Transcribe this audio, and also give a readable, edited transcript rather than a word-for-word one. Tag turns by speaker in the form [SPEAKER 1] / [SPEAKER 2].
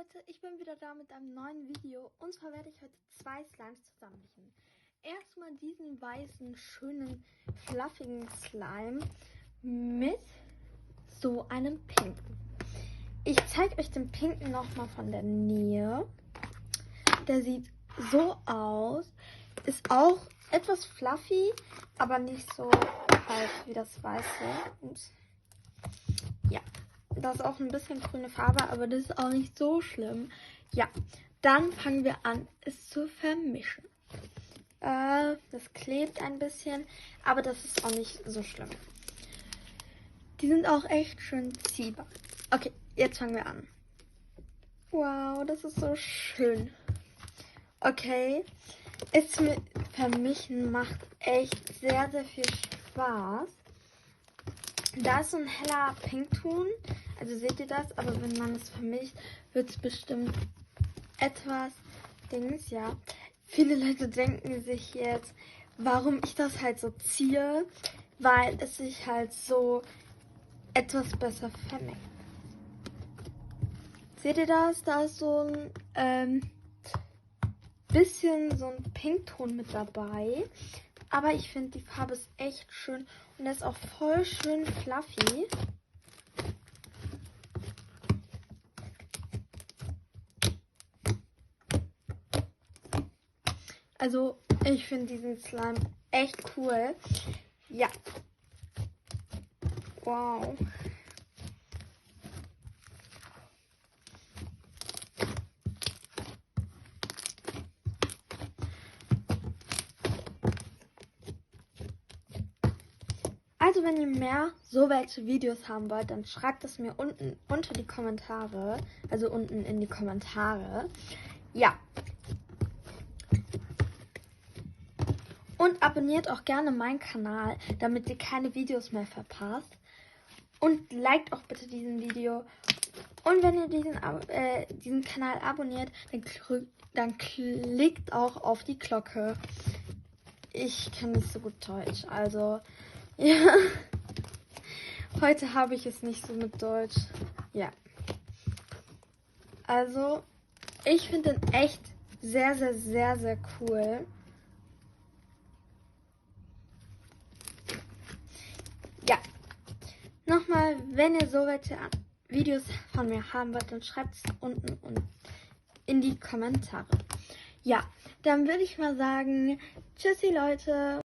[SPEAKER 1] Leute, ich bin wieder da mit einem neuen Video und zwar werde ich heute zwei Slimes zusammenmischen. Erstmal diesen weißen, schönen, fluffigen Slime mit so einem pinken. Ich zeige euch den pinken nochmal von der Nähe. Der sieht so aus, ist auch etwas fluffy, aber nicht so halt wie das weiße. Und ja. Das ist auch ein bisschen grüne Farbe, aber das ist auch nicht so schlimm. Ja, dann fangen wir an, es zu vermischen. Das klebt ein bisschen, aber das ist auch nicht so schlimm. Die sind auch echt schön ziehbar. Okay, jetzt fangen wir an. Wow, das ist so schön. Okay, es zu vermischen macht echt sehr, sehr viel Spaß. Da ist so ein heller Pinkton, also seht ihr das, aber wenn man es vermischt, wird es bestimmt etwas Dings, ja. Viele Leute denken sich jetzt, warum ich das halt so ziehe, weil es sich halt so etwas besser vermengt. Seht ihr das? Da ist so ein bisschen so ein Pinkton mit dabei. Aber ich finde, die Farbe ist echt schön und er ist auch voll schön fluffy. Also, ich finde diesen Slime echt cool. Ja. Wow. Also wenn ihr mehr so welche Videos haben wollt, dann schreibt es mir unten unter die Kommentare. Also unten in die Kommentare. Ja. Und abonniert auch gerne meinen Kanal, damit ihr keine Videos mehr verpasst. Und liked auch bitte diesen Video. Und wenn ihr diesen Kanal abonniert, dann klickt auch auf die Glocke. Ich kann nicht so gut Deutsch, also ja. Heute habe ich es nicht so mit Deutsch. Ja. Also, ich finde den echt sehr, sehr, sehr, sehr cool. Ja. Nochmal, wenn ihr so welche Videos von mir haben wollt, dann schreibt es unten in die Kommentare. Ja, dann würde ich mal sagen, tschüssi Leute.